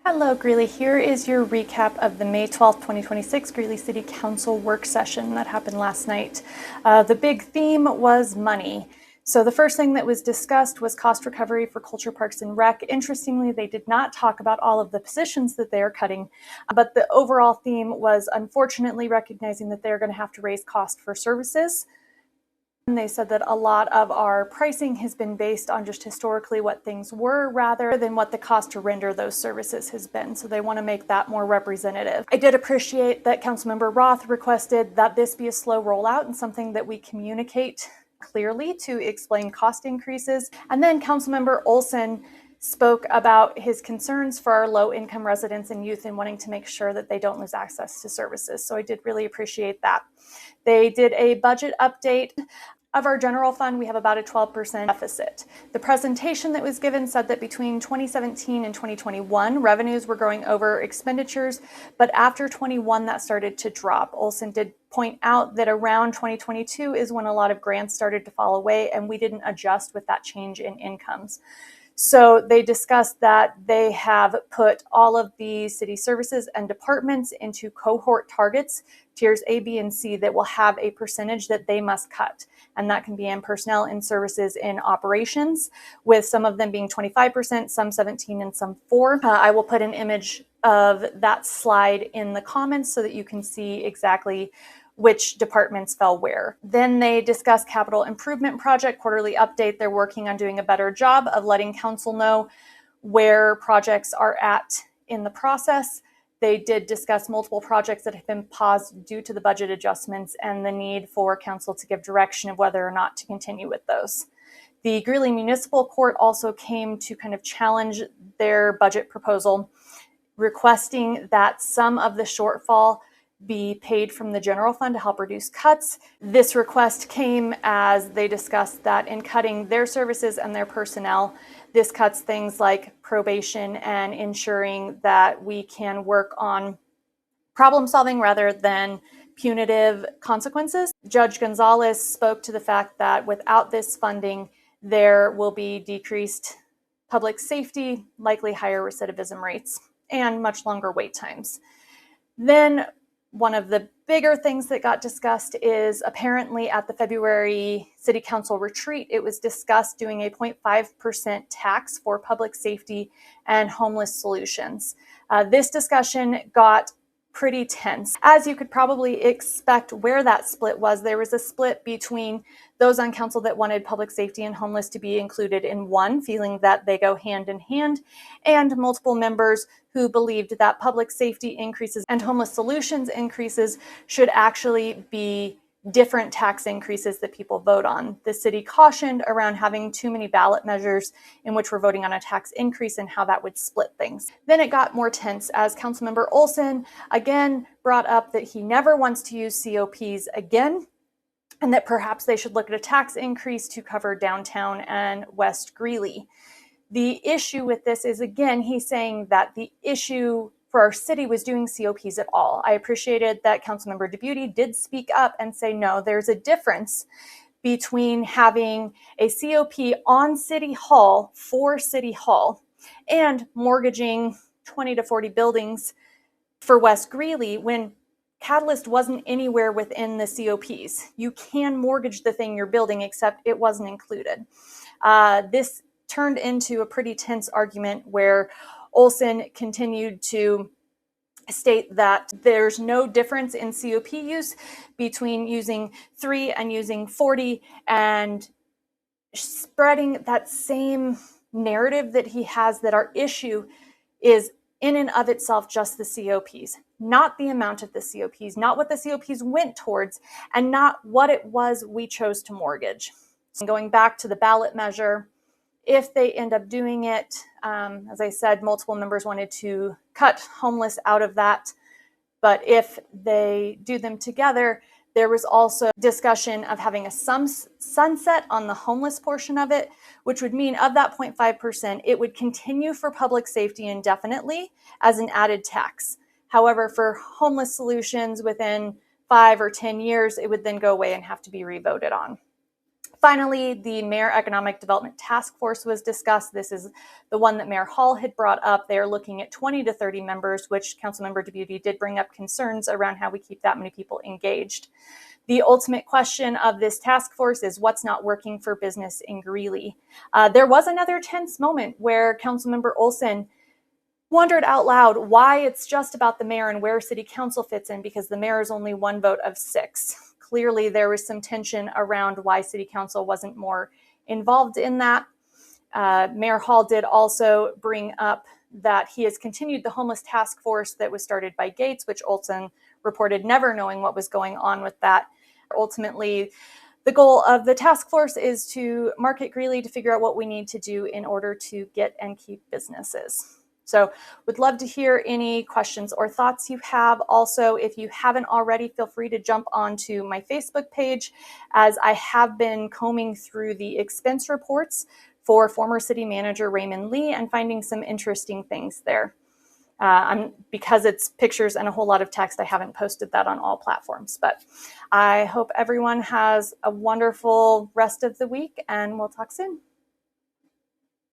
Hello, Greeley. Here is your recap of the May 12th, 2026 Greeley City Council work session that happened last night. The big theme was money. So the first thing that was discussed was cost recovery for Culture Parks and Rec. Interestingly, they did not talk about all of the positions that they are cutting, but the overall theme was unfortunately recognizing that they're going to have to raise cost for services. And they said that a lot of our pricing has been based on just historically what things were rather than what the cost to render those services has been. So they want to make that more representative. I did appreciate that Councilmember Roth requested that this be a slow rollout and something that we communicate clearly to explain cost increases. And then Councilmember Olson spoke about his concerns for our low-income residents and youth and wanting to make sure that they don't lose access to services. So I did really appreciate that. They did a budget update of our general fund. We have about a 12% deficit. The presentation that was given said that between 2017 and 2021, revenues were growing over expenditures, but after 21, that started to drop. Olsen did point out that around 2022 is when a lot of grants started to fall away, and we didn't adjust with that change in incomes. So they discussed that they have put all of the city services and departments into cohort targets, tiers A, B, and C, that will have a percentage that they must cut. And that can be in personnel, in services, in operations, with some of them being 25%, some 17%, and some 4%. I will put an image of that slide in the comments so that you can see exactly which departments fell where. Then they discussed capital improvement project quarterly update. They're working on doing a better job of letting council know where projects are at in the process. They did discuss multiple projects that have been paused due to the budget adjustments and the need for council to give direction of whether or not to continue with those. The Greeley Municipal Court also came to kind of challenge their budget proposal, requesting that some of the shortfall be paid from the general fund to help reduce cuts. This request came as they discussed that in cutting their services and their personnel, this cuts things like probation and ensuring that we can work on problem solving rather than punitive consequences. Judge Gonzalez spoke to the fact that without this funding, there will be decreased public safety, likely higher recidivism rates, and much longer wait times. Then one of the bigger things that got discussed is apparently at the February City Council retreat, it was discussed doing a 0.5% tax for public safety and homeless solutions. This discussion got pretty tense. As you could probably expect where that split was, there was a split between those on council that wanted public safety and homeless to be included in one, feeling that they go hand in hand, and multiple members who believed that public safety increases and homeless solutions increases should actually be different tax increases that people vote on. The city cautioned around having too many ballot measures in which we're voting on a tax increase and how that would split things. Then it got more tense as Councilmember Olson again brought up that he never wants to use COPs again, and that perhaps they should look at a tax increase to cover downtown and West Greeley. The issue with this is, again, he's saying that the issue for our city was doing COPs at all. I appreciated that Councilmember DeButy did speak up and say, no, there's a difference between having a COP on City Hall for City Hall and mortgaging 20 to 40 buildings for West Greeley when Catalyst wasn't anywhere within the COPs. You can mortgage the thing you're building, except it wasn't included. This turned into a pretty tense argument where Olsen continued to state that there's no difference in COP use between using 3 and using 40, and spreading that same narrative that he has that our issue is in and of itself just the COPs, not the amount of the COPs, not what the COPs went towards, and not what it was we chose to mortgage. So going back to the ballot measure, if they end up doing it, as I said, multiple members wanted to cut homeless out of that. But if they do them together, there was also discussion of having a sunset on the homeless portion of it, which would mean of that 0.5%, it would continue for public safety indefinitely as an added tax. However, for homeless solutions within 5 or 10 years, it would then go away and have to be revoted on. Finally, the Mayor Economic Development Task Force was discussed. This is the one that Mayor Hall had brought up. They're looking at 20 to 30 members, which Councilmember Dubuque did bring up concerns around how we keep that many people engaged. The ultimate question of this task force is what's not working for business in Greeley. There was another tense moment where Councilmember Olson wondered out loud why it's just about the mayor and where city council fits in, because the mayor is only one vote of 6. Clearly, there was some tension around why city council wasn't more involved in that. Mayor Hall did also bring up that he has continued the homeless task force that was started by Gates, which Olsen reported never knowing what was going on with that. Ultimately, the goal of the task force is to market Greeley to figure out what we need to do in order to get and keep businesses. So would love to hear any questions or thoughts you have. Also, if you haven't already, feel free to jump onto my Facebook page, as I have been combing through the expense reports for former city manager Raymond Lee and finding some interesting things there. Because it's pictures and a whole lot of text, I haven't posted that on all platforms. But I hope everyone has a wonderful rest of the week, and we'll talk soon.